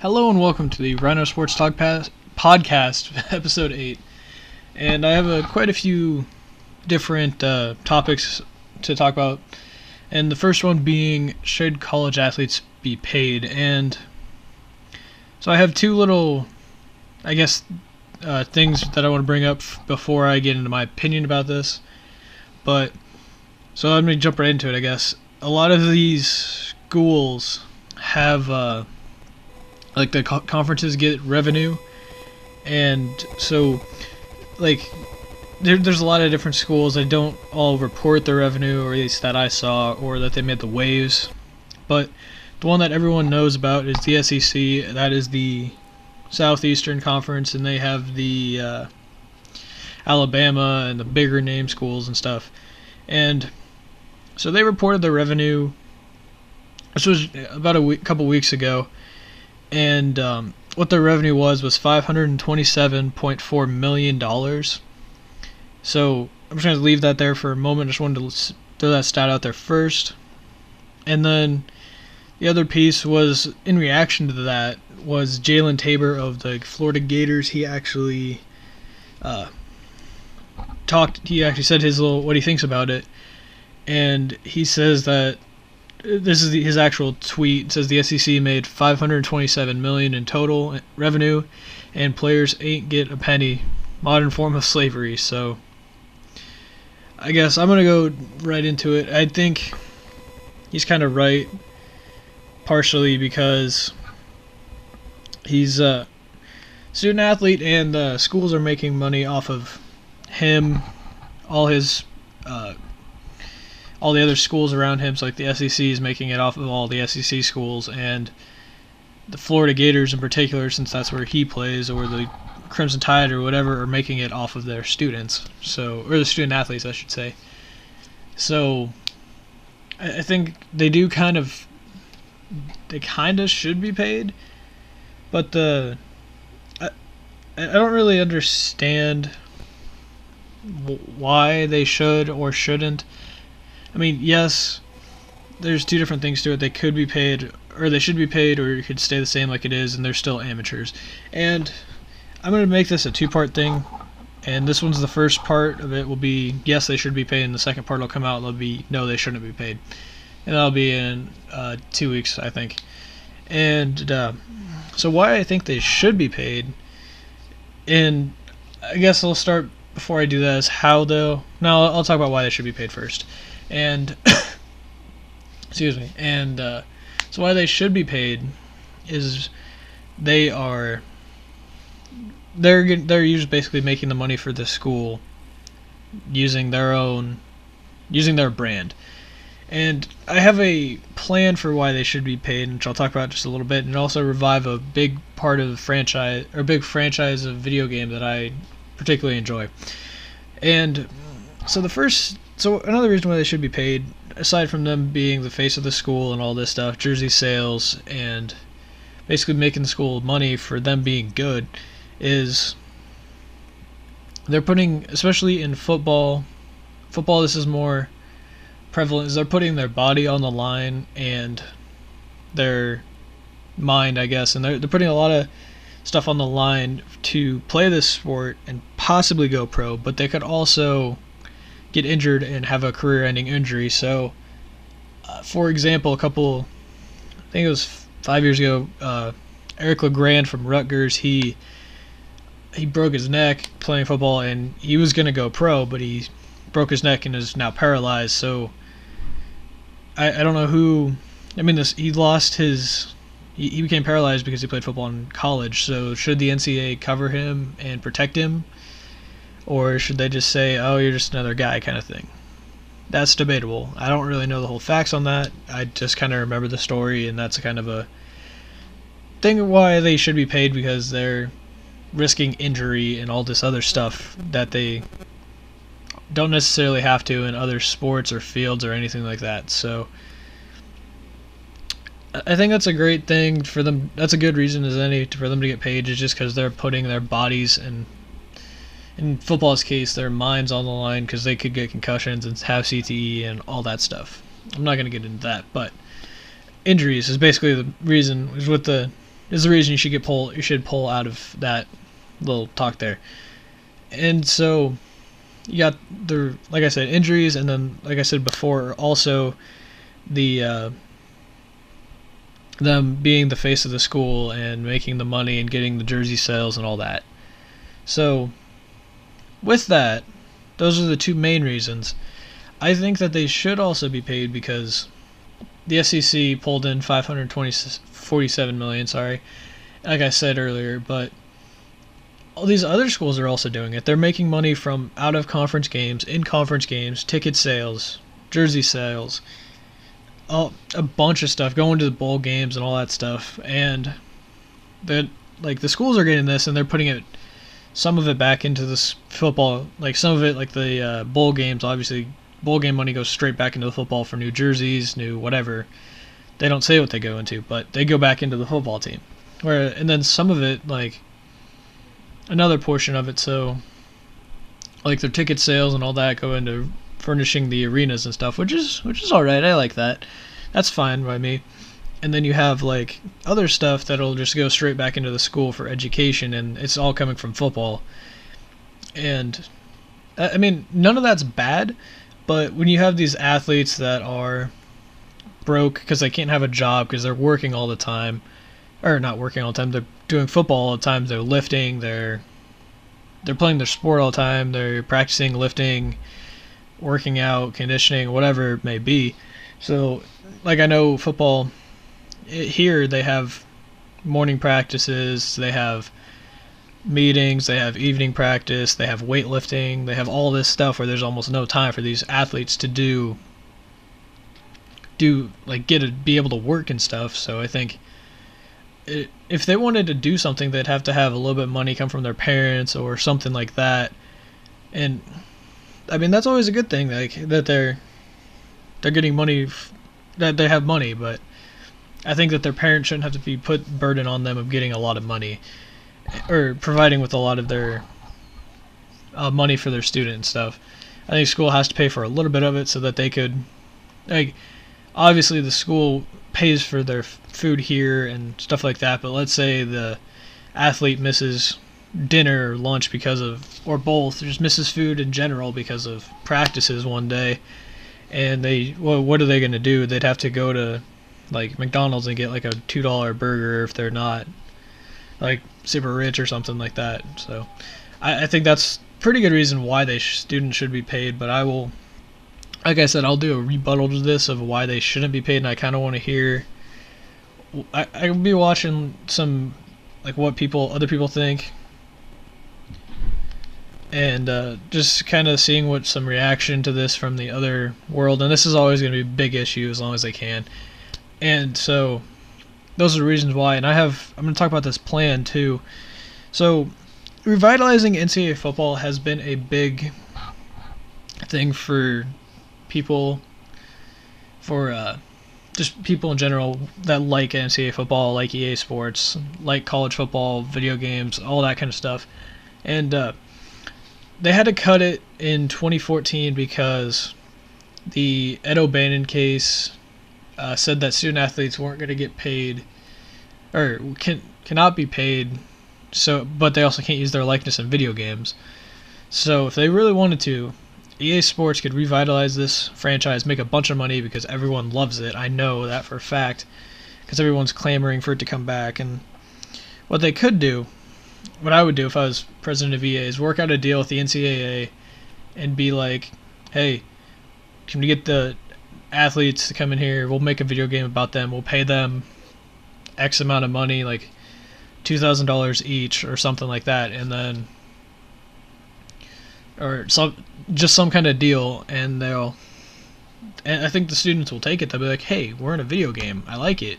Hello and welcome to the Ryno Sports Talk Podcast, episode 8. And I have quite a few different topics to talk about. And the first one being, should college athletes be paid? And so I have two little, things that I want to bring up before I get into my opinion about this. So I'm going to jump right into it, I guess. A lot of these schools have the conferences get revenue, and so there's a lot of different schools that don't all report their revenue, or at least that I saw, or that they made the waves. But the one that everyone knows about is the SEC. That is the Southeastern Conference, and they have the Alabama and the bigger name schools and stuff. And so they reported their revenue. This was about a couple weeks ago. And what their revenue was $527.4 million. So I'm just going to leave that there for a moment. I just wanted to throw that stat out there first. And then the other piece was, in reaction to that, was Jalen Tabor of the Florida Gators. He actually said what he thinks about it. And he says that, this is his actual tweet. It says the SEC made $527 million in total revenue, and players ain't get a penny. Modern form of slavery. So I guess I'm gonna go right into it. I think he's kind of right, partially because he's a student athlete, and the schools are making money off of him, all the other schools around him. So like the SEC is making it off of all the SEC schools, and the Florida Gators in particular, since that's where he plays, or the Crimson Tide or whatever, are making it off of their students. Or the student athletes, I should say. So I think they kind of should be paid, but I don't really understand why they should or shouldn't. I mean, yes, there's two different things to it. They could be paid, or they should be paid, or it could stay the same like it is, and they're still amateurs. And I'm going to make this a two-part thing, and this one's the first part of it will be, yes, they should be paid, and the second part will come out, it'll be, no, they shouldn't be paid. And that'll be in 2 weeks, I think. And so why I think they should be paid, and I guess I'll start, before I do that, is how, though. No, I'll talk about why they should be paid first. And excuse me. And so why they should be paid is they're usually basically making the money for the school using their brand. And I have a plan for why they should be paid, which I'll talk about just a little bit, and also revive a big part of the franchise, or big franchise of video game that I particularly enjoy. And so another reason why they should be paid, aside from them being the face of the school and all this stuff, jersey sales, and basically making the school money for them being good, is they're putting, especially in football, this is more prevalent, is they're putting their body on the line and their mind, I guess, and they're putting a lot of stuff on the line to play this sport and possibly go pro, but they could also get injured and have a career-ending injury. So, for example, I think it was 5 years ago, Eric LeGrand from Rutgers, he broke his neck playing football, and he was going to go pro, but he broke his neck and is now paralyzed. So, I don't know who. I mean, he lost his. He became paralyzed because he played football in college. So, should the NCAA cover him and protect him? Or should they just say, oh, you're just another guy kind of thing? That's debatable. I don't really know the whole facts on that. I just kind of remember the story, and that's kind of a thing of why they should be paid, because they're risking injury and all this other stuff that they don't necessarily have to in other sports or fields or anything like that. So I think that's a great thing for them. That's a good reason as any for them to get paid, is just because they're putting their bodies and, in football's case, their minds on the line, because they could get concussions and have CTE and all that stuff. I'm not going to get into that, but injuries is basically the reason, is with the is the reason you should pull out of that little talk there. And so you got the, like I said, injuries, and then like I said before, also the them being the face of the school and making the money and getting the jersey sales and all that. So with that, those are the two main reasons. I think that they should also be paid because the SEC pulled in 547 million, sorry, like I said earlier, but all these other schools are also doing it. They're making money from out of conference games, in conference games, ticket sales, jersey sales, a bunch of stuff, going to the bowl games and all that stuff. And that, like, the schools are getting this, and they're putting it, some of it back into this football, like some of it, like the bowl games. Obviously, bowl game money goes straight back into the football for new jerseys, new whatever. They don't say what they go into, but they go back into the football team. And then some of it, like another portion of it, so like their ticket sales and all that go into furnishing the arenas and stuff, which is all right. I like that. That's fine by me. And then you have like other stuff that'll just go straight back into the school for education, and it's all coming from football. And I mean, none of that's bad, but when you have these athletes that are broke because they can't have a job because they're working all the time, or not working all the time, they're doing football all the time, they're lifting, they're playing their sport all the time, they're practicing lifting, working out, conditioning, whatever it may be. So, like, I know football here, they have morning practices, they have meetings, they have evening practice, they have weightlifting, they have all this stuff where there's almost no time for these athletes to be able to work and stuff. So I think if they wanted to do something, they'd have to have a little bit of money come from their parents or something like that. And I mean, that's always a good thing, like that they're getting money, that they have money, but I think that their parents shouldn't have to be put burden on them of getting a lot of money or providing with a lot of their money for their student and stuff. I think school has to pay for a little bit of it so that they could, like, obviously the school pays for their food here and stuff like that, but let's say the athlete misses dinner or lunch because of, or both, just misses food in general because of practices one day, and what are they going to do? They'd have to go to like McDonald's and get like a $2 burger if they're not like super rich or something like that. So I think that's pretty good reason why students should be paid, but I will, like I said, I'll do a rebuttal to this of why they shouldn't be paid, and I kind of want to hear, I'll be watching some, like, what other people think, and just kind of seeing what some reaction to this from the other world. And this is always going to be a big issue as long as they can. And so those are the reasons why. And I'm going to talk about this plan too. So revitalizing NCAA football has been a big thing for people, for just people in general that like NCAA football, like EA Sports, like college football, video games, all that kind of stuff. And they had to cut it in 2014 because the Ed O'Bannon case said that student athletes weren't going to get paid, or cannot be paid. So, but they also can't use their likeness in video games. So, if they really wanted to, EA Sports could revitalize this franchise, make a bunch of money because everyone loves it. I know that for a fact, because everyone's clamoring for it to come back. And what they could do, what I would do if I was president of EA, is work out a deal with the NCAA and be like, hey, can we get the athletes to come in here? We'll make a video game about them. We'll pay them X amount of money, like $2,000 each or something like that, and then, or some kind of deal, and I think the students will take it. They'll be like, hey, we're in a video game. I like it.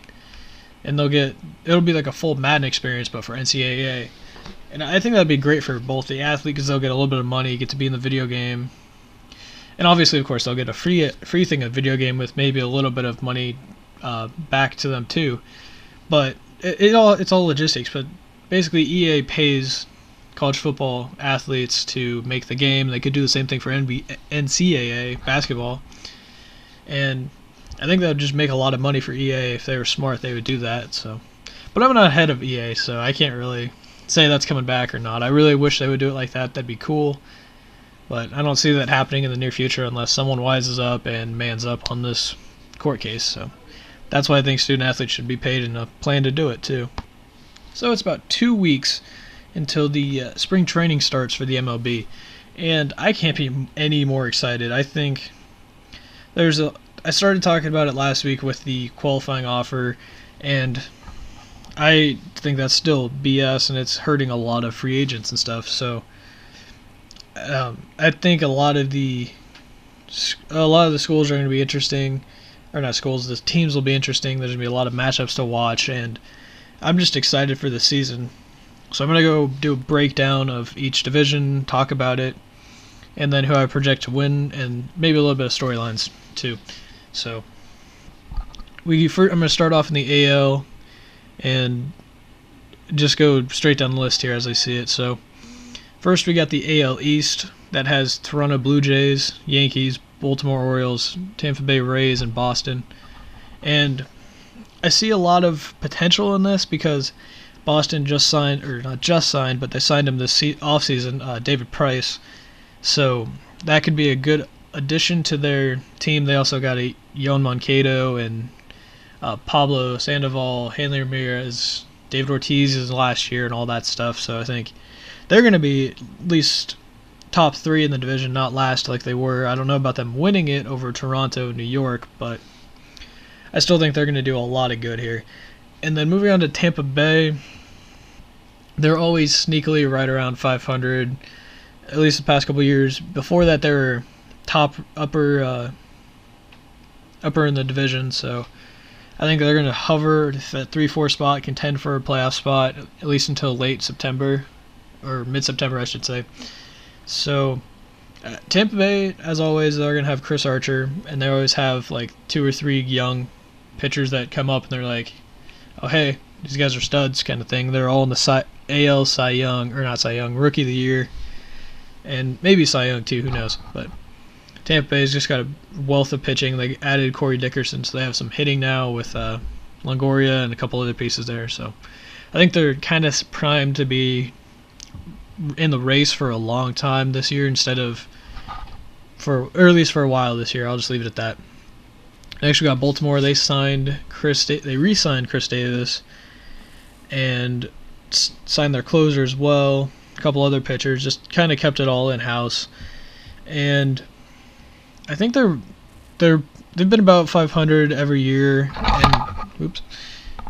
And it'll be like a full Madden experience, but for NCAA. And I think that'd be great for both the athlete, because they'll get a little bit of money, get to be in the video game. And obviously, of course, they'll get a free thing of video game with maybe a little bit of money back to them too. But it's all logistics. But basically, EA pays college football athletes to make the game. They could do the same thing for NCAA basketball. And I think that would just make a lot of money for EA. If they were smart, they would do that. So, But I'm not ahead of EA, so I can't really say that's coming back or not. I really wish they would do it like that. That'd be cool. But I don't see that happening in the near future unless someone wises up and mans up on this court case. So that's why I think student athletes should be paid, and a plan to do it too. So it's about 2 weeks until the spring training starts for the MLB, and I can't be any more excited. I think I started talking about it last week with the qualifying offer, and I think that's still BS, and it's hurting a lot of free agents and stuff. So I think a lot of the schools are going to be interesting, or not schools, the teams will be interesting. There's going to be a lot of matchups to watch, and I'm just excited for the season. So I'm going to go do a breakdown of each division, talk about it, and then who I project to win, and maybe a little bit of storylines too. So I'm going to start off in the AL and just go straight down the list here as I see it. So first we got the AL East that has Toronto Blue Jays, Yankees, Baltimore Orioles, Tampa Bay Rays, and Boston. And I see a lot of potential in this because Boston just signed, or not just signed, but they signed him this offseason, David Price. So that could be a good addition to their team. They also got a Yon Mankato and Pablo Sandoval, Hanley Ramirez, David Ortiz is last year, and all that stuff. So I think they're going to be at least top 3 in the division, not last like they were. I don't know about them winning it over Toronto and New York, but I still think they're going to do a lot of good here. And then moving on to Tampa Bay, they're always sneakily right around 500, at least the past couple years. Before that, they were upper in the division, so I think they're going to hover at 3-4 spot, contend for a playoff spot, at least until late September, or mid-September, I should say. So Tampa Bay, as always, they're going to have Chris Archer, and they always have like 2 or 3 young pitchers that come up and they're like, oh, hey, these guys are studs kind of thing. They're all in the AL Cy Young, or not Cy Young, Rookie of the Year, and maybe Cy Young too, who knows. But Tampa Bay's just got a wealth of pitching. They added Corey Dickerson, so they have some hitting now with Longoria and a couple other pieces there. So I think they're kind of primed to be in the race for a long time this year or at least for a while this year. I'll just leave it at that. They actually got Baltimore. They re-signed Chris Davis and signed their closer as well. A couple other pitchers, just kind of kept it all in house. And I think they've been about 500 every year.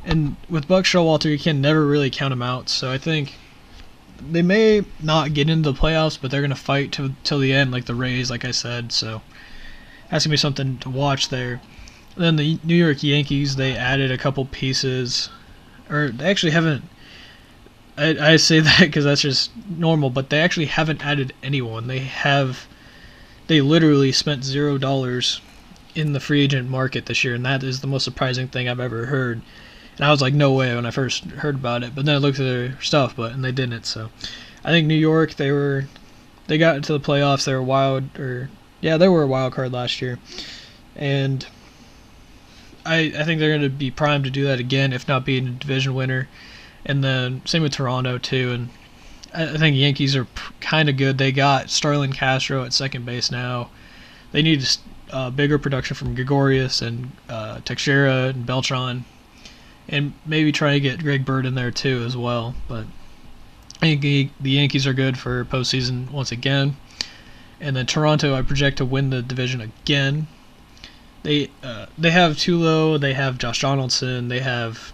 And with Buck Showalter, you can never really count them out. So I think they may not get into the playoffs, but they're going to fight till the end, like the Rays, like I said. So that's going to be something to watch there. And then the New York Yankees, they added a couple pieces. Or they actually haven't. I say that because that's just normal, but they actually haven't added anyone. They literally spent $0 in the free agent market this year, and that is the most surprising thing I've ever heard. And I was like, no way when I first heard about it. But then I looked at their stuff, and they didn't. So I think New York, they got into the playoffs. They were a wild card last year, and I think they're going to be primed to do that again, if not being a division winner. And then same with Toronto too. And I think Yankees are kind of good. They got Starlin Castro at second base now. They need bigger production from Gregorius and Teixeira and Beltran, and maybe try to get Greg Bird in there too as well. But I think the Yankees are good for postseason once again. And then Toronto, I project to win the division again. They have Tulo, they have Josh Donaldson, they have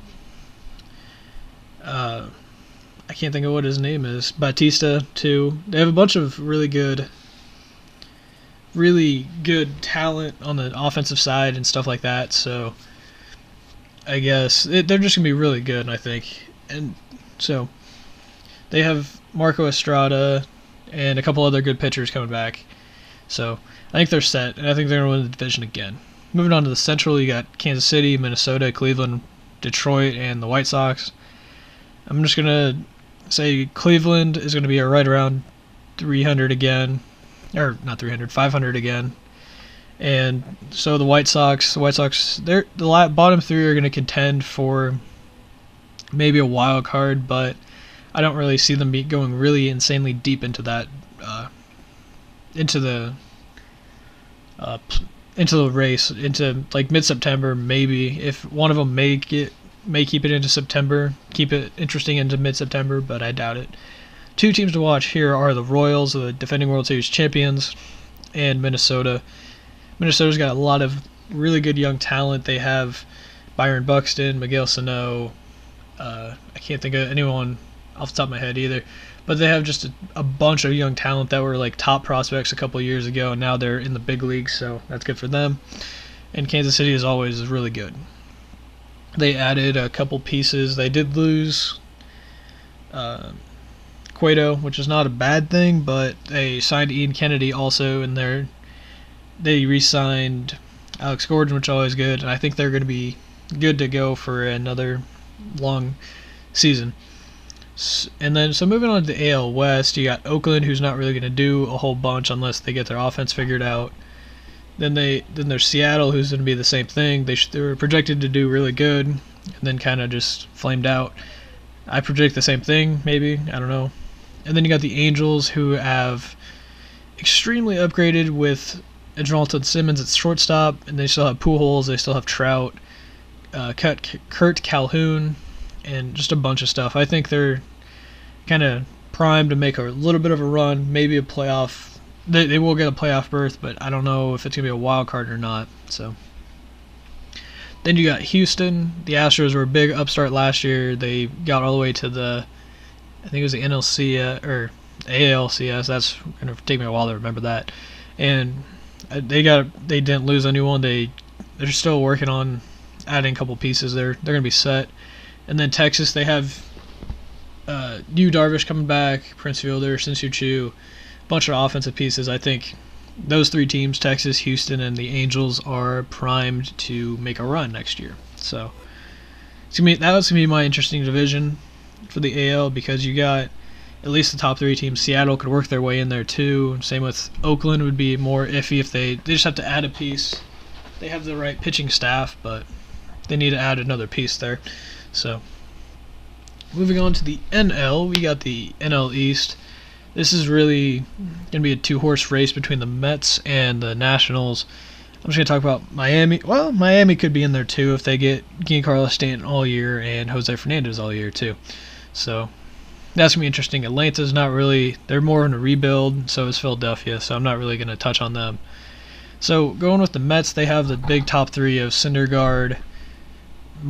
I can't think of what his name is, Batista too. They have a bunch of really good talent on the offensive side and stuff like that. So I guess they're just gonna be really good, I think. And so they have Marco Estrada and a couple other good pitchers coming back. So I think they're set, and I think they're gonna win the division again. Moving on to the Central, you got Kansas City, Minnesota, Cleveland, Detroit, and the White Sox. I'm just going to say Cleveland is going to be right around 300 again. Or not 300, 500 again. And so the White Sox, the bottom 3 are going to contend for maybe a wild card, but I don't really see them going really insanely deep into that, into the uh, into the race, into like mid-September maybe. If one of them may keep it into September, keep it interesting into mid-September, but I doubt it. Two teams to watch here are the Royals, the defending World Series champions, and Minnesota. Minnesota's got a lot of really good young talent. They have Byron Buxton, Miguel Sano. I can't think of anyone off the top of my head either. But they have just a bunch of young talent that were like top prospects a couple years ago, and now they're in the big leagues, so that's good for them. And Kansas City, as always, is really good. They added a couple pieces. They did lose Cueto, which is not a bad thing, but they signed Ian Kennedy also, and they re-signed Alex Gordon, which is always good, and I think they're going to be good to go for another long season. And then, so moving on to the AL West, you got Oakland, who's not really going to do a whole bunch unless they get their offense figured out. Then there's Seattle, who's going to be the same thing. They were projected to do really good, and then kind of just flamed out. I predict the same thing, maybe. I don't know. And then you got the Angels, who have extremely upgraded with Adrielton Simmons at shortstop, and they still have Pujols, they still have Trout, Kurt Calhoun, and just a bunch of stuff. I think they're kind of primed to make a little bit of a run, maybe a playoff. They will get a playoff berth, but I don't know if it's going to be a wild card or not. So then you got Houston. The Astros were a big upstart last year. They got all the way to I think it was the NLC or ALCS. That's going to take me a while to remember that. And they didn't lose anyone. They're still working on adding a couple pieces. They're going to be set. And then Texas, they have Yu Darvish coming back, Prince Fielder, Shin-Soo Choo, a bunch of offensive pieces. I think those three teams, Texas, Houston, and the Angels, are primed to make a run next year. So that was going to be my interesting division for the AL, because you got at least the top three teams. Seattle could work their way in there too. Same with Oakland, would be more iffy if they just have to add a piece. They have the right pitching staff, but they need to add another piece there. So, moving on to the NL, we got the NL East. This is really going to be a two-horse race between the Mets and the Nationals. I'm just going to talk about Miami. Well, Miami could be in there too if they get Giancarlo Stanton all year and Jose Fernandez all year too. So, that's going to be interesting. Atlanta's not really, they're more in a rebuild, so is Philadelphia, so I'm not really going to touch on them. So, going with the Mets, they have the big top three of Syndergaard,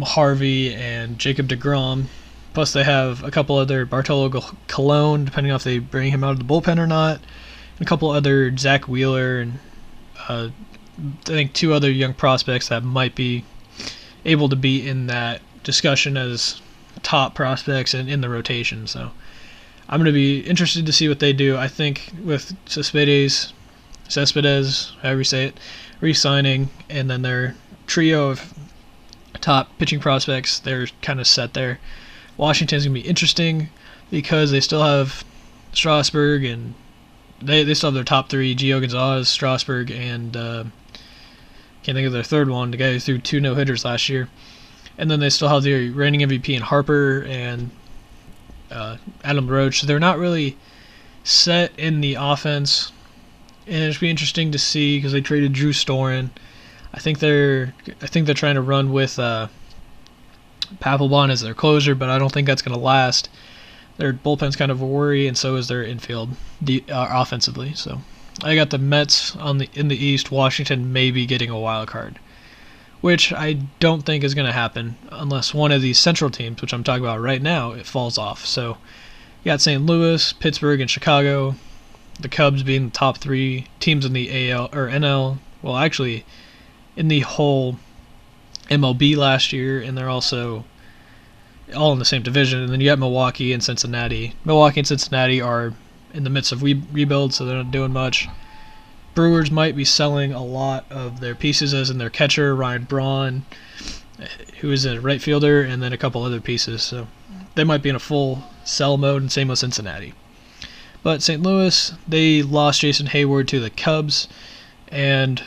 Harvey, and Jacob deGrom. Plus they have a couple other, Bartolo Colon, depending on if they bring him out of the bullpen or not, and a couple other, Zach Wheeler, and I think two other young prospects that might be able to be in that discussion as top prospects and in the rotation. So I'm going to be interested to see what they do. I think with Cespedes, however you say it, re-signing, and then their trio of top pitching prospects, they're kind of set there. Washington's going to be interesting because they still have Strasburg, and they still have their top three, Gio Gonzalez, Strasburg, and can't think of their third one, the guy who threw 2 no-hitters last year. And then they still have the reigning MVP in Harper and Adam Roach. So they're not really set in the offense, and it'll be interesting to see because they traded Drew Storen. I think they're trying to run with Papelbon as their closer, but I don't think that's going to last. Their bullpen's kind of a worry, and so is their infield offensively. So I got the Mets in the East. Washington maybe getting a wild card, which I don't think is going to happen unless one of these central teams, which I'm talking about right now, it falls off. So you got St. Louis, Pittsburgh, and Chicago. The Cubs being the top three teams in the AL or NL. Well, actually, in the whole MLB last year, and they're also all in the same division. And then you got Milwaukee and Cincinnati. Milwaukee and Cincinnati are in the midst of rebuild, so they're not doing much. Brewers might be selling a lot of their pieces, as in their catcher, Ryan Braun, who is a right fielder, and then a couple other pieces. So they might be in a full sell mode, and same with Cincinnati. But St. Louis, they lost Jason Hayward to the Cubs, and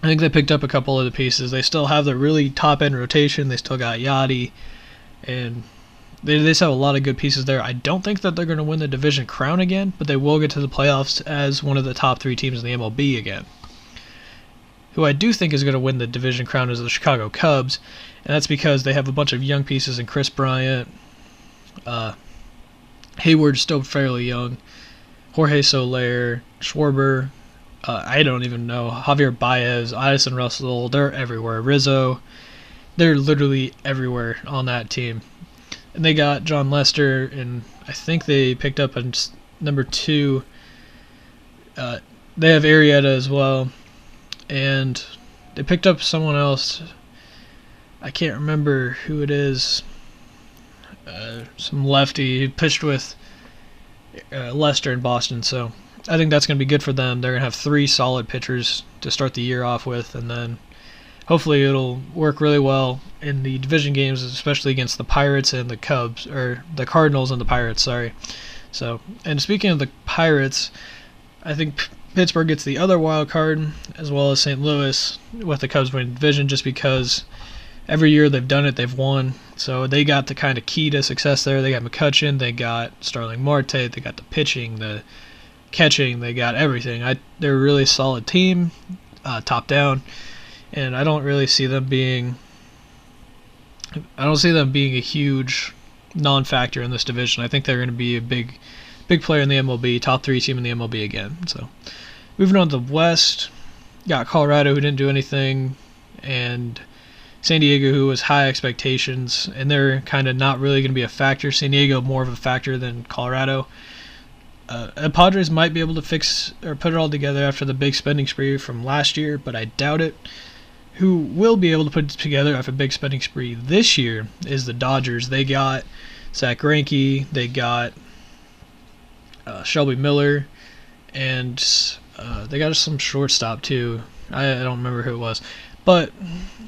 I think they picked up a couple of the pieces. They still have the really top-end rotation. They still got Yachty, and they just have a lot of good pieces there. I don't think that they're going to win the division crown again, but they will get to the playoffs as one of the top 3 teams in the MLB again. Who I do think is going to win the division crown is the Chicago Cubs, and that's because they have a bunch of young pieces in Chris Bryant. Hayward's still fairly young. Jorge Soler, Schwarber, I don't even know, Javier Baez, Addison Russell, they're everywhere. Rizzo, they're literally everywhere on that team. And they got John Lester, and I think they picked up a number 2. They have Arrieta as well, and they picked up someone else. I can't remember who it is. Some lefty who pitched with Lester in Boston, so I think that's going to be good for them. They're going to have 3 solid pitchers to start the year off with, and then hopefully it'll work really well in the division games, especially against the Pirates and the Cubs, or the Cardinals and the Pirates, sorry. So, and speaking of the Pirates, I think Pittsburgh gets the other wild card, as well as St. Louis, with the Cubs winning the division, just because every year they've done it, they've won. So they got the kind of key to success there. They got McCutchen, they got Starling Marte, they got the pitching, the catching, they got everything. They're a really solid team, top down. And I don't really see them being a huge non-factor in this division. I think they're going to be a big player in the MLB, top 3 team in the MLB again. So, moving on to the West, got Colorado, who didn't do anything, and San Diego, who was high expectations, and they're kind of not really going to be a factor. San Diego more of a factor than Colorado. The Padres might be able to fix or put it all together after the big spending spree from last year, but I doubt it. Who will be able to put it together after a big spending spree this year is the Dodgers. They got Zach Greinke, they got Shelby Miller, and they got some shortstop too. I don't remember who it was, but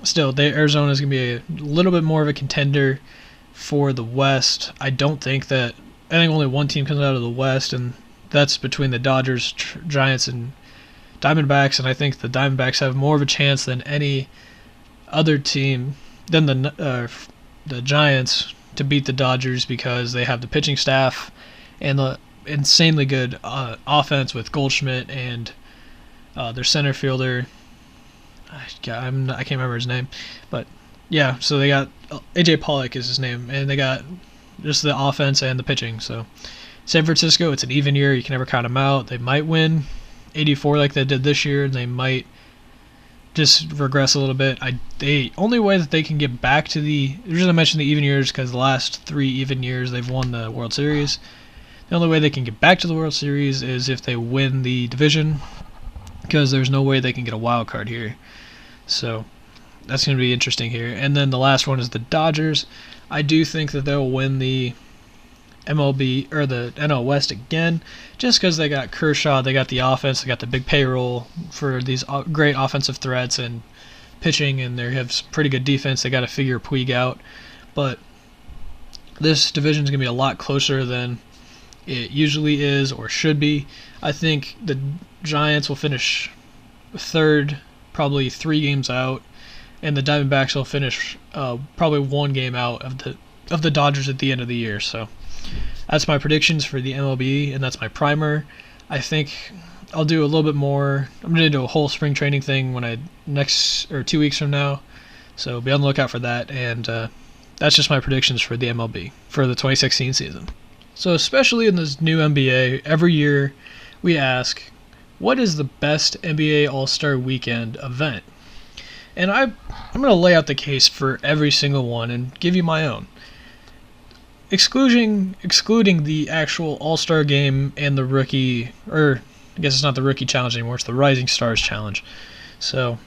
still, Arizona is going to be a little bit more of a contender for the West. I think only one team comes out of the West, and that's between the Dodgers, Giants, and Diamondbacks, and I think the Diamondbacks have more of a chance than any other team than the Giants to beat the Dodgers, because they have the pitching staff and the insanely good offense with Goldschmidt and their center fielder. I can't remember his name, but yeah. So they got AJ Pollock is his name, and they got just the offense and the pitching. So San Francisco, it's an even year. You can never count them out. They might win 84 like they did this year, and they might just regress a little bit. The only way that they can get back to the reason I mentioned the even years, because the last 3 even years they've won the World Series. The only way they can get back to the World Series is if they win the division, because there's no way they can get a wild card here. So that's going to be interesting here. And then the last one is the Dodgers. I do think that they'll win the MLB or the NL West again, just because they got Kershaw, they got the offense, they got the big payroll for these great offensive threats and pitching, and they have pretty good defense. They got to figure Puig out, but this division is going to be a lot closer than it usually is or should be. I think the Giants will finish 3rd, probably 3 games out, and the Diamondbacks will finish probably 1 game out of the Dodgers at the end of the year. So that's my predictions for the MLB, and that's my primer. I think I'll do a little bit more. I'm going to do a whole spring training thing 2 weeks from now, so be on the lookout for that. And that's just my predictions for the MLB for the 2016 season. So especially in this new NBA, every year we ask, what is the best NBA All-Star Weekend event? And I'm going to lay out the case for every single one and give you my own. Excluding the actual All-Star game and the rookie, or I guess it's not the rookie challenge anymore, it's the Rising Stars challenge. So,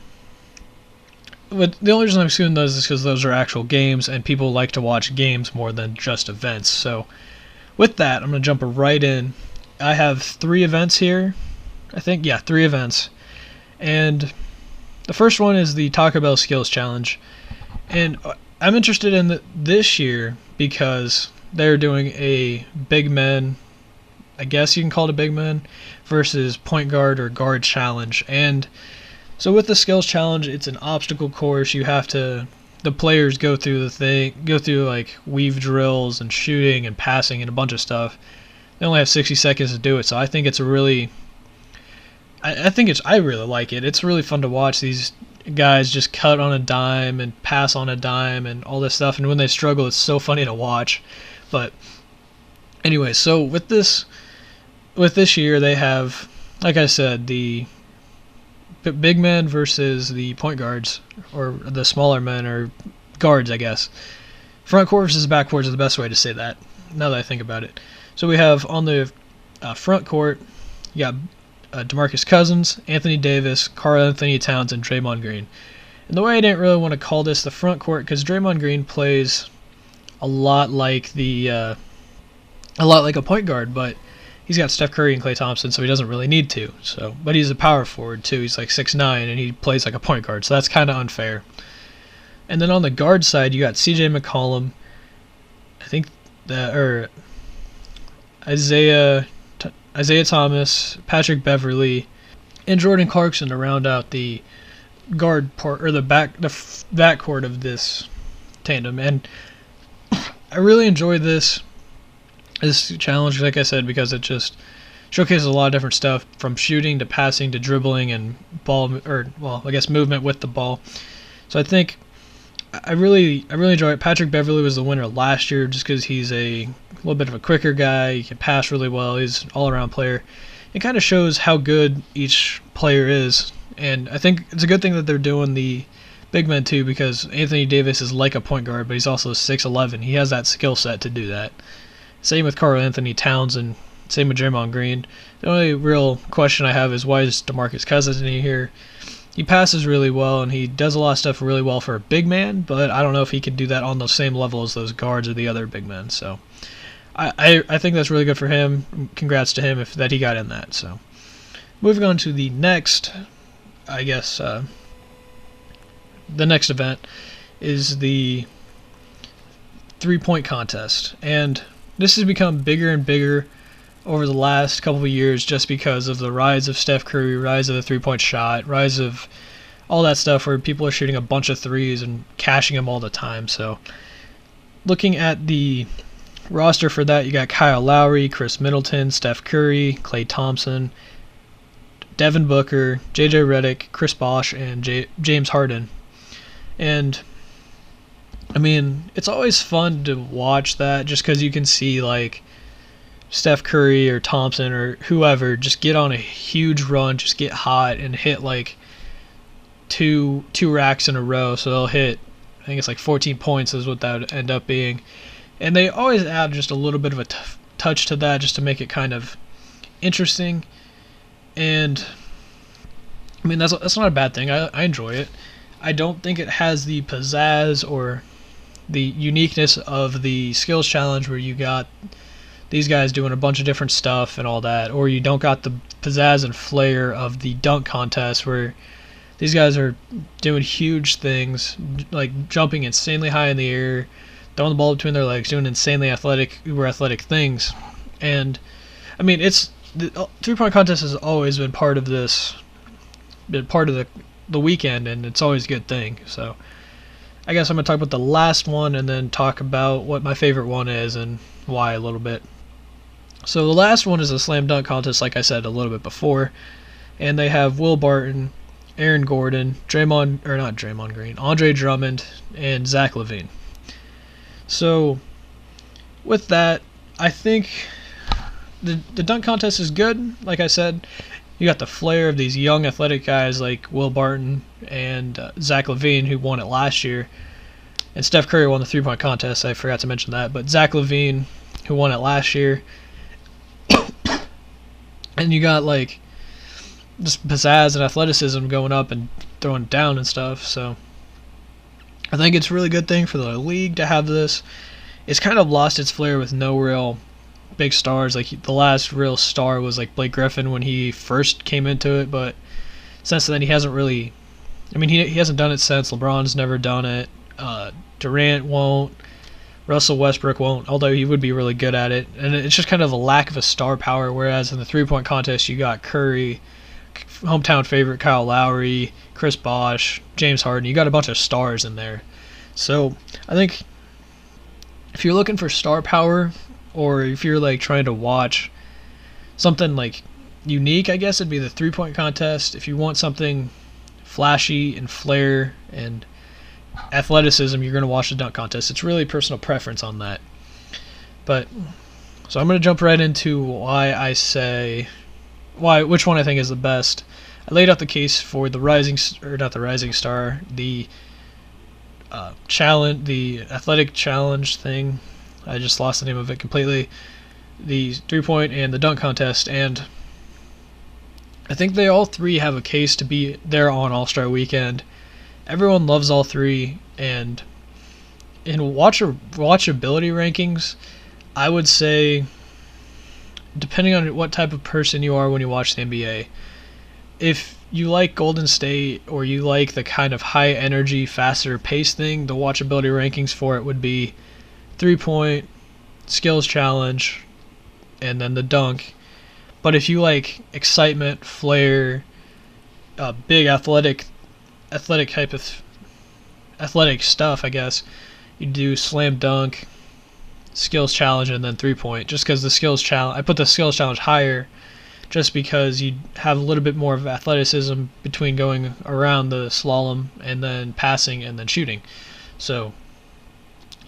but the only reason I'm excluding those is because those are actual games, and people like to watch games more than just events. So, with that, I'm going to jump right in. I have 3 events here. I think, 3 events. And the first one is the Taco Bell Skills Challenge. And I'm interested in this year because they're doing a big men, I guess you can call it a big men, versus point guard or guard challenge. And so with the Skills Challenge, it's an obstacle course. You have to the players go through like weave drills and shooting and passing and a bunch of stuff. They only have 60 seconds to do it, so I think it's a really, I really like it. It's really fun to watch these guys just cut on a dime and pass on a dime and all this stuff. And when they struggle, it's so funny to watch. But anyway, so with this year, they have, like I said, the big men versus the point guards, or the smaller men, or guards, I guess. Front court versus back court is the best way to say that, now that I think about it. So we have on the front court, you got DeMarcus Cousins, Anthony Davis, Karl Anthony Towns, and Draymond Green. And the way I didn't really want to call this the front court, because Draymond Green plays a lot like a point guard, but he's got Steph Curry and Klay Thompson, so he doesn't really need to. So, but he's a power forward too. He's like 6'9", and he plays like a point guard, so that's kind of unfair. And then on the guard side, you got C.J. McCollum, Isaiah Thomas, Patrick Beverley, and Jordan Clarkson to round out the guard part, or the backcourt of this tandem. And I really enjoyed this challenge, like I said, because it just showcases a lot of different stuff, from shooting to passing to dribbling and movement with the ball. So I think I really enjoy it. Patrick Beverley was the winner last year just because he's a little bit of a quicker guy. He can pass really well. He's an all-around player. It kind of shows how good each player is, and I think it's a good thing that they're doing the big men too, because Anthony Davis is like a point guard, but he's also 6'11". He has that skill set to do that. Same with Karl Anthony Towns, and same with Draymond Green. The only real question I have is, why is DeMarcus Cousins in here? He passes really well, and he does a lot of stuff really well for a big man, but I don't know if he could do that on the same level as those guards or the other big men. So I think that's really good for him. Congrats to him that he got in that. So moving on to the next, I guess, the next event is the three-point contest. And this has become bigger and bigger over the last couple of years just because of the rise of Steph Curry, rise of the three-point shot, rise of all that stuff where people are shooting a bunch of threes and cashing them all the time. So looking at the roster for that, you got Kyle Lowry, Chris Middleton, Steph Curry, Klay Thompson, Devin Booker, JJ Redick, Chris Bosh, and James Harden. And I mean, it's always fun to watch that just because you can see like Steph Curry or Thompson or whoever just get on a huge run, just get hot and hit like two racks in a row. So they'll hit, I think it's like 14 points is what that would end up being. And they always add just a little bit of a touch to that just to make it kind of interesting. And I mean, that's not a bad thing. I enjoy it. I don't think it has the pizzazz or the uniqueness of the skills challenge where you got these guys doing a bunch of different stuff and all that, or you don't got the pizzazz and flair of the dunk contest where these guys are doing huge things, like jumping insanely high in the air, throwing the ball between their legs, doing insanely uber athletic things. And I mean, the three-point contest has always been part of the weekend, and it's always a good thing. So I guess I'm going to talk about the last one and then talk about what my favorite one is and why a little bit. So the last one is a slam dunk contest, like I said a little bit before, and they have Will Barton, Aaron Gordon, Andre Drummond, and Zach LaVine. So with that, I think the dunk contest is good. Like I said, you got the flair of these young athletic guys like Will Barton and Zach LaVine, who won it last year, and Steph Curry won the three-point contest. I forgot to mention that, but Zach LaVine, who won it last year. And you got like just pizzazz and athleticism going up and throwing down and stuff. So I think it's a really good thing for the league to have this. It's kind of lost its flair with no real big stars. Like the last real star was like Blake Griffin when he first came into it, but since then he hasn't really. I mean, he hasn't done it since. LeBron's never done it. Durant won't. Russell Westbrook won't, although he would be really good at it. And it's just kind of a lack of a star power, whereas in the three-point contest you got Curry, hometown favorite Kyle Lowry, Chris Bosh, James Harden. You got a bunch of stars in there. So I think if you're looking for star power, or if you're like trying to watch something like unique, I guess it'd be the 3 point contest. If you want something flashy and flair and athleticism, you're going to watch the dunk contest. It's really personal preference on that. But so I'm going to jump right into which one I think is the best. I laid out the case for the challenge, the athletic challenge thing. I just lost the name of it completely. The 3 point and the dunk contest, and I think they all three have a case to be there on All-Star Weekend. Everyone loves all three, and in watchability rankings, I would say, depending on what type of person you are when you watch the NBA, if you like Golden State or you like the kind of high energy, faster pace thing, the watchability rankings for it would be 3 point, skills challenge, and then the dunk. But if you like excitement, flair, big athletic type of athletic stuff, I guess, you do slam dunk, skills challenge, and then 3 point. Just because I put the skills challenge higher, just because you have a little bit more of athleticism between going around the slalom and then passing and then shooting. So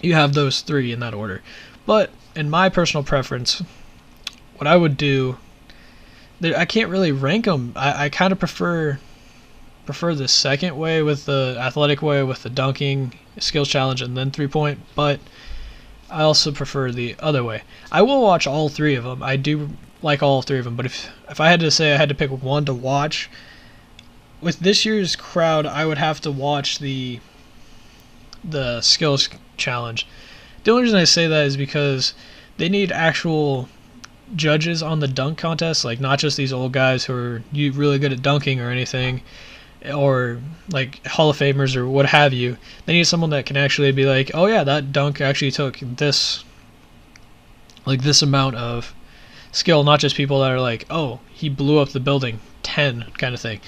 you have those three in that order. But in my personal preference, what I would do, I can't really rank them. I kind of prefer the second way, with the athletic way, with the dunking, skills challenge, and then 3 point. But I also prefer the other way. I will watch all three of them. I do like all three of them. But if I had to say I had to pick one to watch, with this year's crowd, I would have to watch the skills challenge. The only reason I say that is because they need actual judges on the dunk contest, like not just these old guys who are really good at dunking or anything, or like Hall of Famers or what have you. They need someone that can actually be like, oh yeah, that dunk actually took this amount of skill, not just people that are like, oh, he blew up the building 10 kind of thing.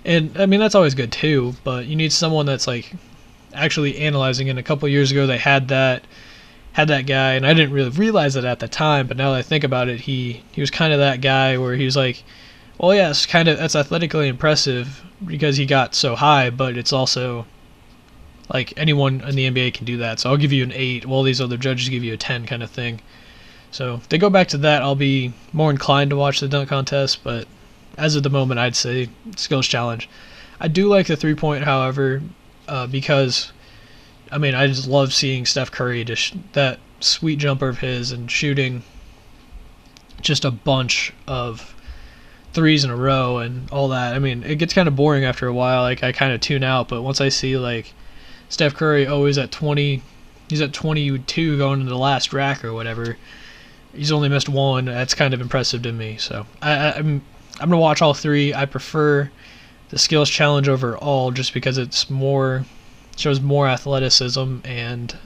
And I mean, that's always good too, but you need someone that's like actually analyzing. And a couple years ago they had that guy, and I didn't really realize it at the time, but now that I think about it, he was kind of that guy where he was like, well, yeah, that's athletically impressive because he got so high, but it's also like anyone in the NBA can do that, so I'll give you an 8 while these other judges give you a 10 kind of thing. So if they go back to that, I'll be more inclined to watch the dunk contest, but as of the moment, I'd say skills challenge. I do like the 3 point, however, because I mean, I just love seeing Steph Curry that sweet jumper of his and shooting just a bunch of threes in a row and all that. I mean, it gets kind of boring after a while. Like, I kind of tune out, but once I see like Steph Curry always at 20, he's at 22 going into the last rack or whatever. He's only missed one. That's kind of impressive to me. So I'm gonna watch all three. I prefer the skills challenge over all, just because it's shows more athleticism and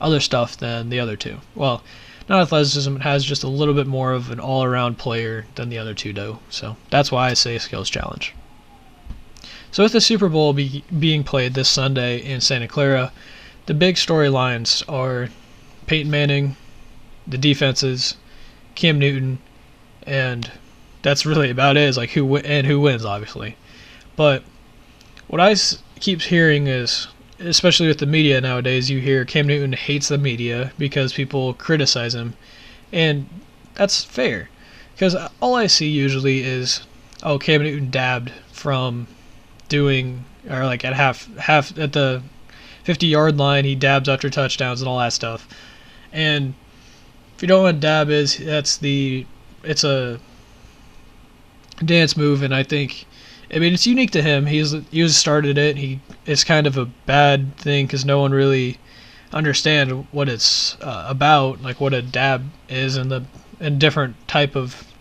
other stuff than the other two. Well, not athleticism, it has just a little bit more of an all-around player than the other two do. So that's why I say skills challenge. So with the Super Bowl being played this Sunday in Santa Clara, the big storylines are Peyton Manning, the defenses, Cam Newton, and that's really about it. Is like who wins, obviously. But what I keep hearing is, especially with the media nowadays, you hear Cam Newton hates the media because people criticize him, and that's fair, because all I see usually is, oh, Cam Newton dabbed from doing, or like at half at the 50-yard line, he dabs after touchdowns and all that stuff. And if you don't know what dab is, it's a dance move, and I mean, it's unique to him. He started it. It's kind of a bad thing because no one really understands what it's about, like what a dab is in different type of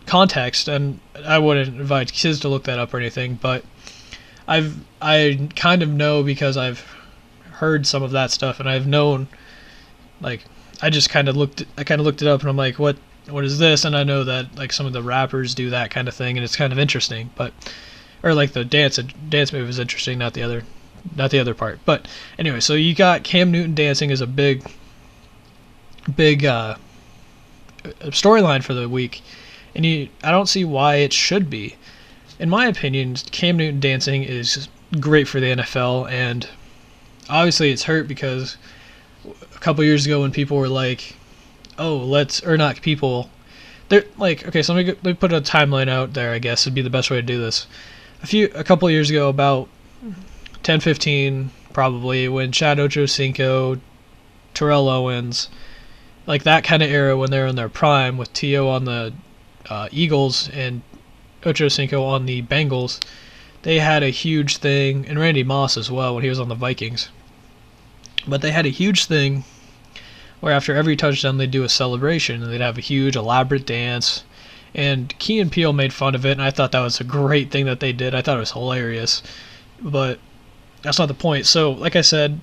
context. And I wouldn't advise kids to look that up or anything, but I kind of know because I've heard some of that stuff, and I've known, like, I kind of looked it up, and I'm like, what is this? And I know that like some of the rappers do that kind of thing, and it's kind of interesting. But or like the dance move is interesting, not the other not the other part. But anyway, so you got Cam Newton dancing as a big storyline for the week, and I don't see why it should be. In my opinion, Cam Newton dancing is great for the NFL, and obviously it's hurt because a couple years ago when people were like, oh, or not people, they're like, okay, so let me put a timeline out there, I guess would be the best way to do this. A couple of years ago, about 10, 15 probably, when Chad Ochocinco, Terrell Owens, like that kind of era when they're in their prime, with T.O. on the Eagles and Ochocinco on the Bengals, they had a huge thing, and Randy Moss as well when he was on the Vikings. But they had a huge thing where after every touchdown they'd do a celebration, and they'd have a huge elaborate dance. And Key and Peele made fun of it, and I thought that was a great thing that they did. I thought it was hilarious. But that's not the point. So, like I said,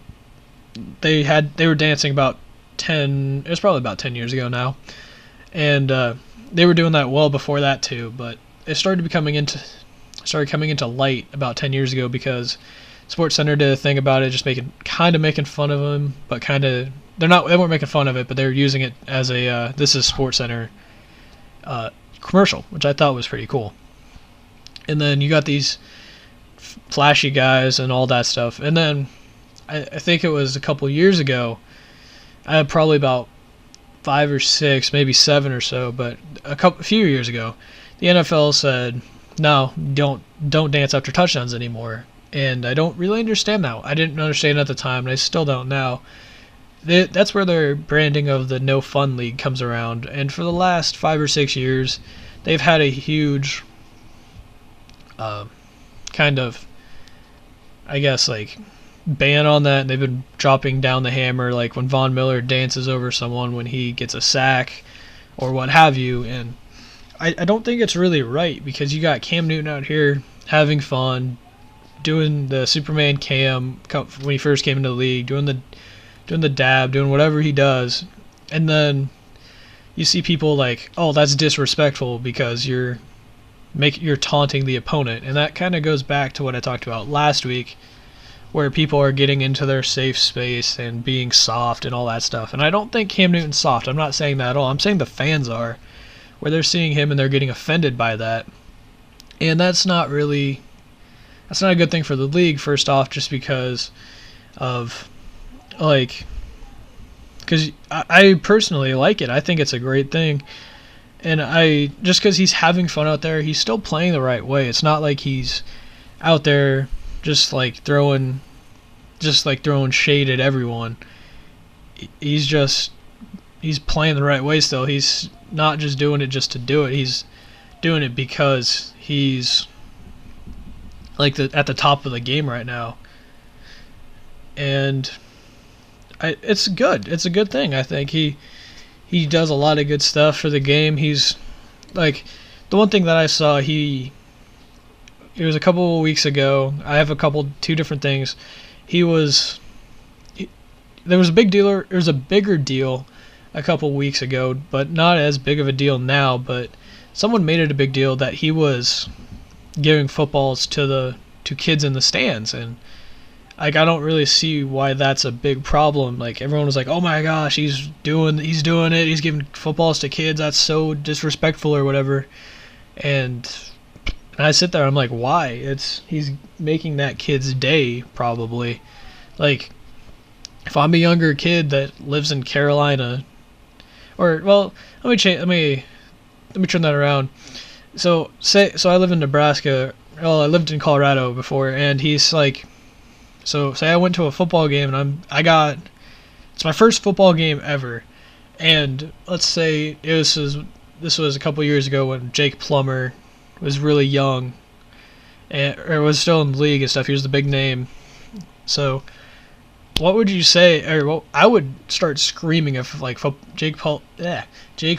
they were dancing about 10, it was probably about 10 years ago now. And they were doing that well before that too, but it started coming into light about 10 years ago because SportsCenter did a thing about it, just making fun of them, but they weren't making fun of it, but they were using it as a this is SportsCenter commercial, which I thought was pretty cool. And then you got these flashy guys and all that stuff. And then I think it was a couple years ago, I had probably about 5 or 6, maybe 7 or so, but a few years ago, the NFL said, no, don't dance after touchdowns anymore. And I don't really understand now. I didn't understand at the time, and I still don't now. That's where their branding of the No Fun League comes around. And for the last 5 or 6 years, they've had a huge kind of, I guess, like, ban on that. And they've been dropping down the hammer, like when Von Miller dances over someone when he gets a sack or what have you. And I don't think it's really right, because you got Cam Newton out here having fun, doing the Superman Cam when he first came into the league, doing the dab, doing whatever he does, and then you see people like, oh, that's disrespectful because you're taunting the opponent. And that kind of goes back to what I talked about last week, where people are getting into their safe space and being soft and all that stuff. And I don't think Cam Newton's soft. I'm not saying that at all. I'm saying the fans are, where they're seeing him and they're getting offended by that. And that's not a good thing for the league, first off, just because of, like, because I personally like it. I think it's a great thing. And just because he's having fun out there, he's still playing the right way. It's not like he's out there just throwing shade at everyone. He's playing the right way still. He's not just doing it just to do it. He's doing it because he's at the top of the game right now. And it's good. It's a good thing. I think he does a lot of good stuff for the game. He's like, the one thing that I saw, it was a couple of weeks ago. I have two different things. There was a bigger deal a couple weeks ago, but not as big of a deal now. But someone made it a big deal that he was giving footballs to kids in the stands, and I don't really see why that's a big problem. Like, everyone was like, "Oh my gosh, he's doing it. He's giving footballs to kids. That's so disrespectful," or whatever. And I sit there, I'm like, why? He's making that kid's day, probably. Like, if I'm a younger kid that lives in Carolina, let me turn that around. So I live in Nebraska. Well, I lived in Colorado before, and he's like, so say I went to a football game, and it's my first football game ever, and let's say this was a couple years ago when Jake Plummer was really young, or was still in the league and stuff. He was the big name. So what would you say? I would start screaming if Jake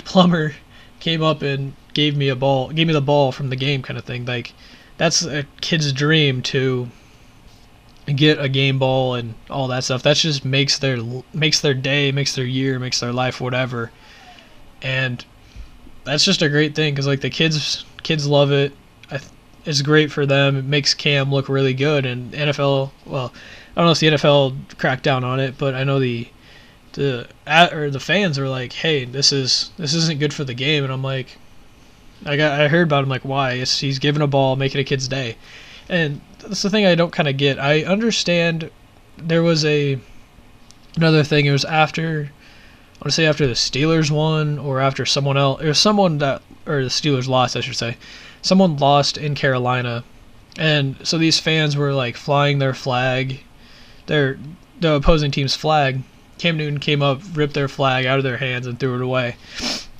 Plummer came up and gave me the ball from the game, kind of thing. Like, that's a kid's dream to get a game ball and all that stuff. That just makes their day, makes their year, makes their life, whatever. And that's just a great thing, because like the kids love it. is great for them. It makes Cam look really good, and NFL. Well, I don't know if the NFL cracked down on it, but I know the fans are like, "Hey, this isn't good for the game," and I'm like, I heard about him like, why? He's giving a ball, making a kid's day, and that's the thing I don't kind of get. I understand there was another thing. It was after, I want to say after the Steelers won, or after someone else, or the Steelers lost, I should say. Someone lost in Carolina, and so these fans were like flying their flag, the opposing team's flag. Cam Newton came up, ripped their flag out of their hands, and threw it away.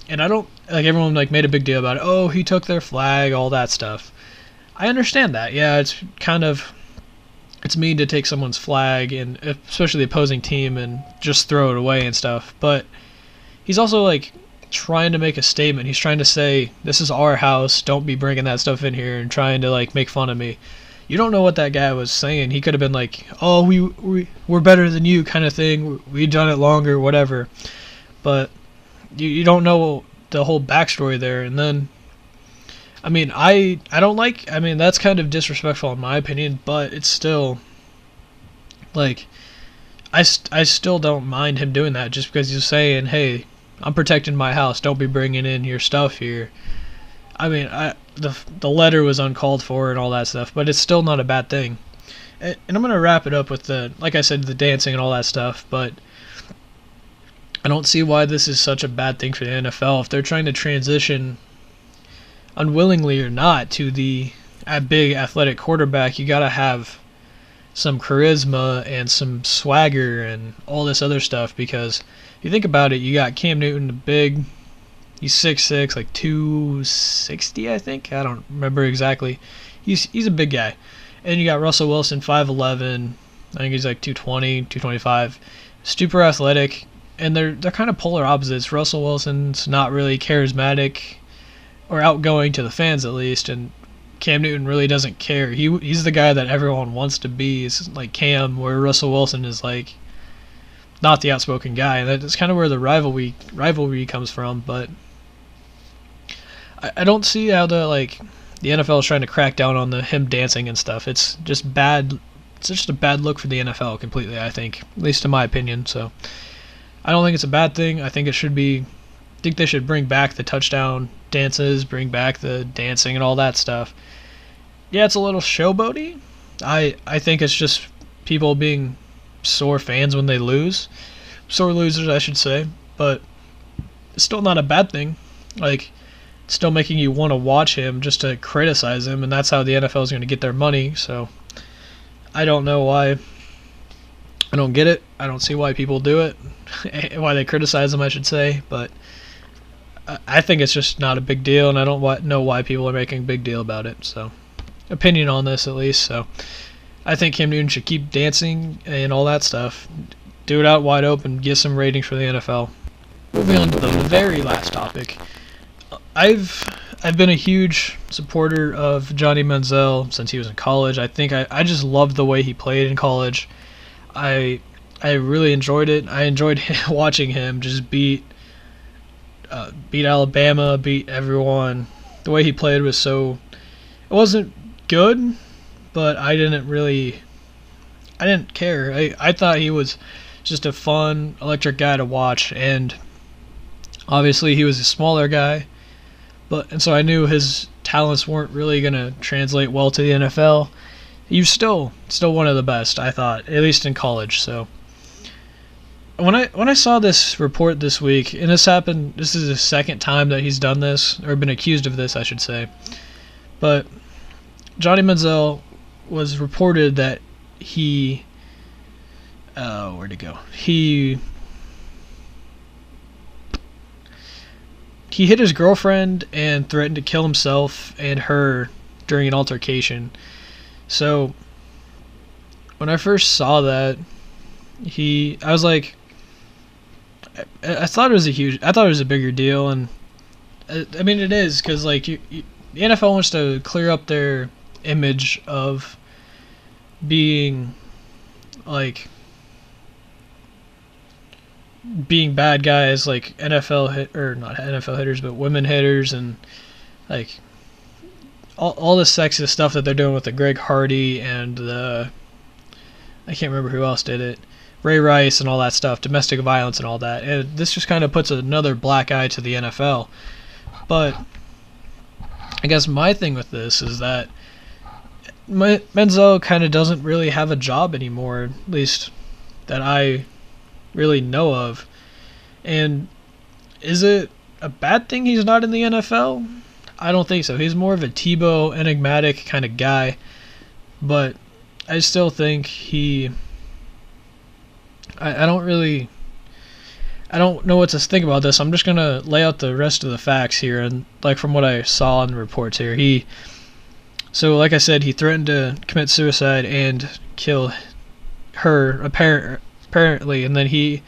And I don't like everyone like made a big deal about it. Oh, he took their flag, all that stuff. I understand that. Yeah, it's mean to take someone's flag, and especially the opposing team, and just throw it away and stuff. But he's also like trying to make a statement. He's trying to say, this is our house, don't be bringing that stuff in here, and trying to like make fun of me. You don't know what that guy was saying. He could have been like, oh, we're better than you kind of thing, we've done it longer, whatever. But you don't know the whole backstory there. And then I mean, I don't like, I mean, that's kind of disrespectful in my opinion, but it's still like I still don't mind him doing that, just because he's saying, hey, I'm protecting my house, don't be bringing in your stuff here. I mean, the letter was uncalled for and all that stuff, but it's still not a bad thing. And I'm going to wrap it up with like I said, the dancing and all that stuff, but I don't see why this is such a bad thing for the NFL. If they're trying to transition, unwillingly or not, to the big athletic quarterback, you got to have some charisma and some swagger and all this other stuff, because if you think about it, you got Cam Newton, the big, he's 6'6", like 260, I think. I don't remember exactly. He's a big guy. And you got Russell Wilson, 5'11", I think he's like 220, 225. Super athletic, and they're kind of polar opposites. Russell Wilson's not really charismatic or outgoing to the fans, at least, and Cam Newton really doesn't care. He's the guy that everyone wants to be. It's like Cam, where Russell Wilson is like not the outspoken guy, and that's kind of where the rivalry comes from. But I don't see how the NFL is trying to crack down on him dancing and stuff. It's just bad. It's just a bad look for the NFL completely, I think, at least in my opinion. So I don't think it's a bad thing. I think it should be. I think they should bring back the touchdown dances, bring back the dancing and all that stuff. Yeah, it's a little showboaty. I think it's just people being sore fans when they lose. Sore losers, I should say. But it's still not a bad thing. Like, it's still making you want to watch him just to criticize him, and that's how the NFL is going to get their money. So I don't know why. I don't get it. I don't see why people do it. Why they criticize him, I should say. But I think it's just not a big deal, and I don't know why people are making a big deal about it. So, opinion on this, at least. So, I think Cam Newton should keep dancing and all that stuff. Do it out wide open, get some ratings for the NFL. Moving on to the very last topic. I've been a huge supporter of Johnny Manziel since he was in college. I think I just loved the way he played in college. I really enjoyed it. I enjoyed watching him just beat Alabama, beat everyone. The way he played was it wasn't good, but I didn't care. I thought he was just a fun, electric guy to watch, and obviously he was a smaller guy, and so I knew his talents weren't really going to translate well to the NFL. He was still one of the best, I thought, at least in college. So when I saw this report this week, and this is the second time that he's done this, or been accused of this, I should say. But Johnny Manziel was reported that he where'd it go? He hit his girlfriend and threatened to kill himself and her during an altercation. So when I first saw that, I was like, I thought it was a bigger deal, and I mean it is, because like the NFL wants to clear up their image of being bad guys, like not NFL hitters, but women hitters, and like all the sexist stuff that they're doing with the Greg Hardy and the, I can't remember who else did it, Ray Rice and all that stuff, domestic violence and all that. And this just kind of puts another black eye to the NFL. But I guess my thing with this is that Menzel kind of doesn't really have a job anymore, at least that I really know of. And is it a bad thing he's not in the NFL? I don't think so. He's more of a Tebow, enigmatic kind of guy. But I still think I don't know what to think about this. I'm just going to lay out the rest of the facts here. And like from what I saw in the reports here, so like I said, he threatened to commit suicide and kill her apparently, and then he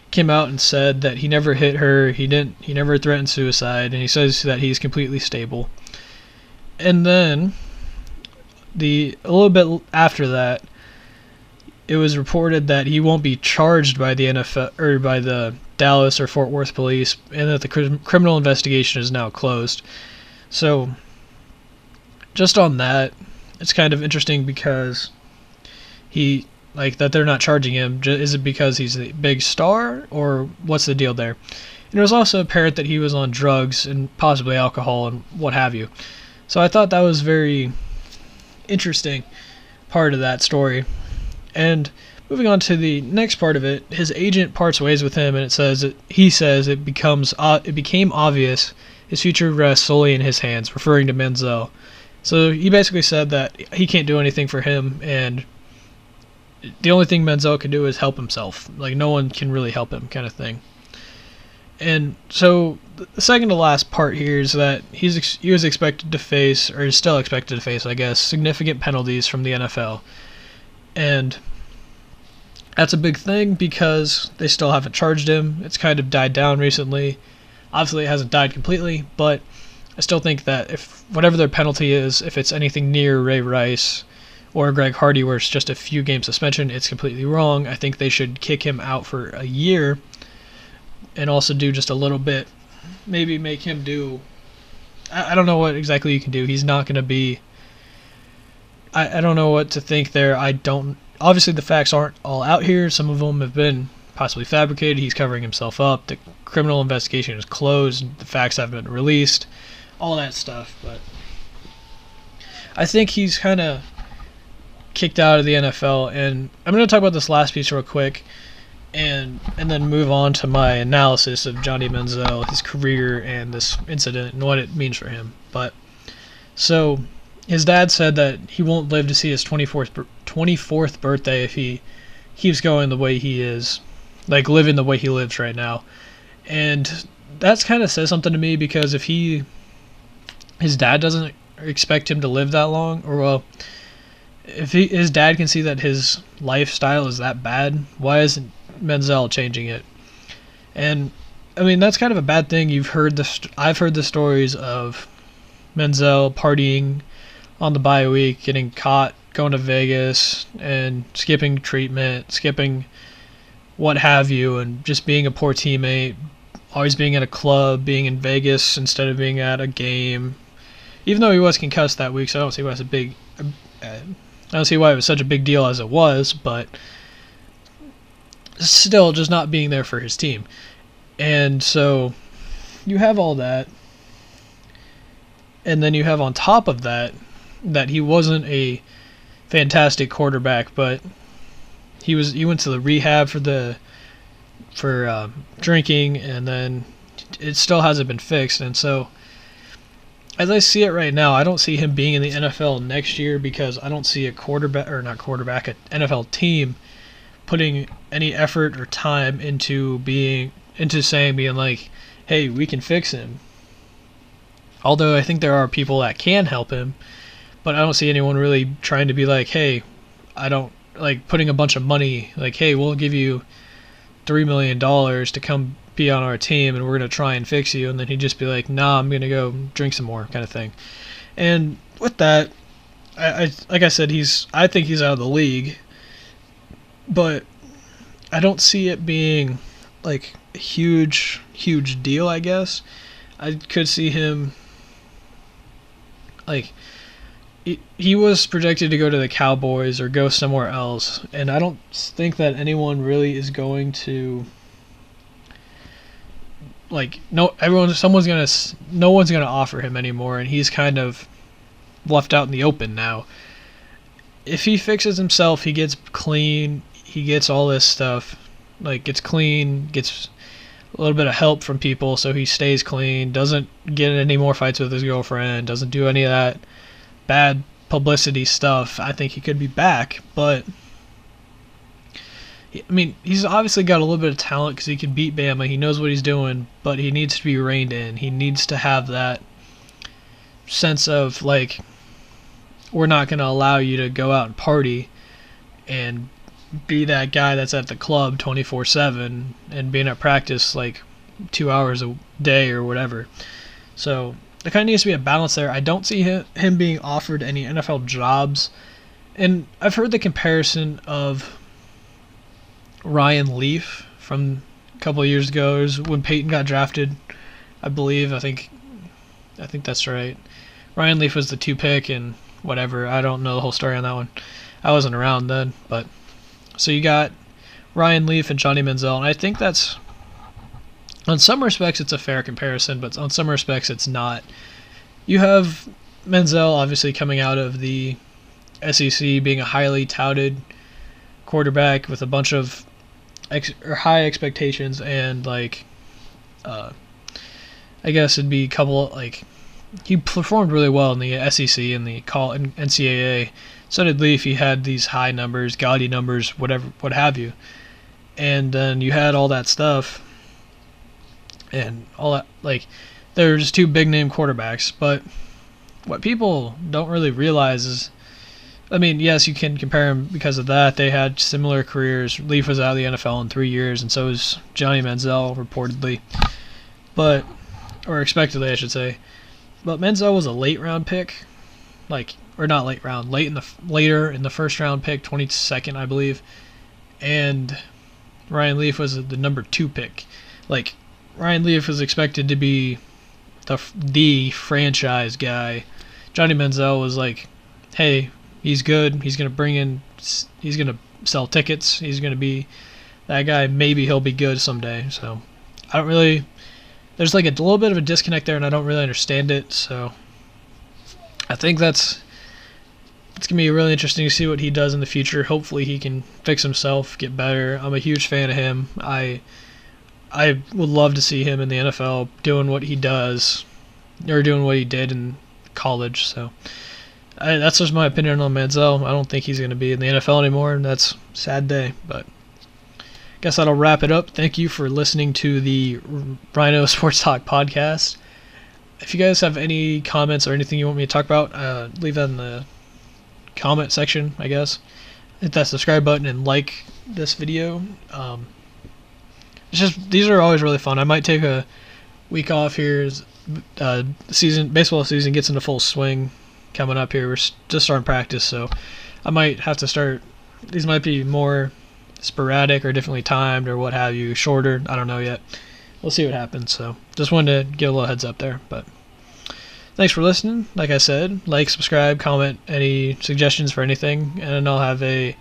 came out and said that he never hit her, he never threatened suicide, and he says that he's completely stable. And then a little bit after that, it was reported that he won't be charged by the NFL or by the Dallas or Fort Worth police, and that the criminal investigation is now closed. So just on that, it's kind of interesting because that they're not charging him. Is it because he's a big star, or what's the deal there? And it was also apparent that he was on drugs and possibly alcohol and what have you. So I thought that was very interesting part of that story. And moving on to the next part of it, his agent parts ways with him, and he says it became obvious his future rests solely in his hands, referring to Menzel. So he basically said that he can't do anything for him, and the only thing Menzel can do is help himself. Like, no one can really help him, kind of thing. And so the second to last part here is that he was expected to face, or is still expected to face, I guess, significant penalties from the NFL. And that's a big thing because they still haven't charged him. It's kind of died down recently. Obviously, it hasn't died completely, but I still think that if whatever their penalty is, if it's anything near Ray Rice or Greg Hardy where it's just a few game suspension, it's completely wrong. I think they should kick him out for a year and also do just a little bit, maybe make him do, I don't know what exactly you can do. He's not going to be, I don't know what to think there. Obviously the facts aren't all out here. Some of them have been possibly fabricated. He's covering himself up. The criminal investigation is closed. The facts haven't been released. All that stuff. But I think he's kind of kicked out of the NFL. And I'm going to talk about this last piece real quick and then move on to my analysis of Johnny Menzel, his career, and this incident and what it means for him. But so his dad said that he won't live to see his 24th birthday if he keeps going the way he is, like living the way he lives right now. And that's kind of says something to me, because if his dad doesn't expect him to live that long, or well, if his dad can see that his lifestyle is that bad, why isn't Menzel changing it? And I mean, that's kind of a bad thing. I've heard the stories of Menzel partying on the bye week, getting caught going to Vegas and skipping treatment, skipping what have you, and just being a poor teammate, always being at a club, being in Vegas instead of being at a game. Even though he was concussed that week, so I don't see why it was such a big deal as it was, but still just not being there for his team. And so you have all that, and then you have on top of that he wasn't a fantastic quarterback, but he went to the rehab for drinking, and then it still hasn't been fixed. And so as I see it right now, I don't see him being in the NFL next year, because I don't see an NFL team putting any effort or time into being like, hey, we can fix him. Although I think there are people that can help him, but I don't see anyone really trying to be like, hey, I don't like putting a bunch of money, like, hey, we'll give you $3 million to come be on our team and we're going to try and fix you. And then he'd just be like, nah, I'm going to go drink some more, kind of thing. And with that, I like I said, I think he's out of the league, but I don't see it being like a huge deal, I guess. I could see him like he was projected to go to the Cowboys or go somewhere else, and I don't think that anyone really is going to no one's gonna offer him anymore, and he's kind of left out in the open now. If he fixes himself, he gets clean, he gets all this stuff, gets clean, gets a little bit of help from people so he stays clean, doesn't get in any more fights with his girlfriend, doesn't do any of that bad publicity stuff, I think he could be back. But I mean, he's obviously got a little bit of talent because he can beat Bama. He knows what he's doing, but he needs to be reined in. He needs to have that sense of we're not going to allow you to go out and party and be that guy that's at the club 24/7 and being at practice 2 hours a day or whatever. So there kind of needs to be a balance there. I don't see him being offered any NFL jobs. And I've heard the comparison of Ryan Leaf from a couple of years ago. It was when Peyton got drafted, I believe. I think that's right. Ryan Leaf was the 2 pick and whatever. I don't know the whole story on that one. I wasn't around then. But so you got Ryan Leaf and Johnny Manziel, and I think that's, on some respects, it's a fair comparison, but on some respects, it's not. You have Manziel obviously coming out of the SEC, being a highly touted quarterback with a bunch of high expectations, and I guess it'd be a couple he performed really well in the SEC and the NCAA. So did Leaf. He had these high numbers, gaudy numbers, whatever, what have you. And then you had all that stuff and all that. They're just 2 big name quarterbacks. But what people don't really realize is, I mean, yes, you can compare them because of that. They had similar careers. Leaf was out of the NFL in 3 years, and so was Johnny Manziel, reportedly. Or expectedly, I should say. But Manziel was a late round pick, or not late round, later in the first round pick, 22nd, I believe. And Ryan Leaf was the number 2 pick. Ryan Leaf was expected to be the franchise guy. Johnny Manziel was hey, he's good. He's gonna sell tickets. He's gonna be that guy. Maybe he'll be good someday. So I don't really. There's a little bit of a disconnect there, and I don't really understand it. So I think it's gonna be really interesting to see what he does in the future. Hopefully he can fix himself, get better. I'm a huge fan of him. I would love to see him in the NFL doing what he does, or doing what he did in college. So that's just my opinion on Manziel. I don't think he's going to be in the NFL anymore, and that's a sad day. But I guess that'll wrap it up. Thank you for listening to the Ryno Sports Talk podcast. If you guys have any comments or anything you want me to talk about, leave that in the comment section, I guess. Hit that subscribe button and like this video. These are always really fun. I might take a week off here as baseball season gets into full swing coming up here. We're just starting practice, so I might have to start. These might be more sporadic or differently timed or what have you, shorter. I don't know yet. We'll see what happens. So just wanted to give a little heads up there. But thanks for listening. Like I said, subscribe, comment any suggestions for anything, and I'll have a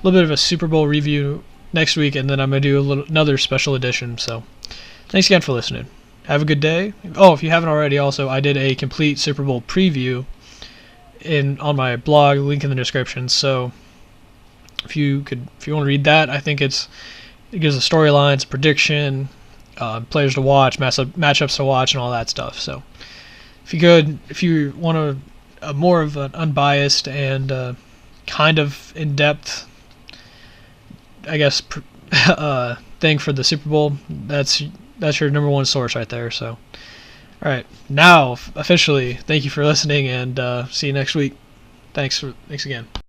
little bit of a Super Bowl review next week, and then I'm going to do another special edition. So thanks again for listening. Have a good day. Oh, if you haven't already, also, I did a complete Super Bowl preview on my blog, link in the description. So if you want to read that, I think it gives a storyline, prediction, players to watch, matchups to watch, and all that stuff. So if you want a more of an unbiased and kind of in-depth, I guess, thing for the Super Bowl, that's your number one source right there. So, all right, now officially, thank you for listening, and see you next week. Thanks again.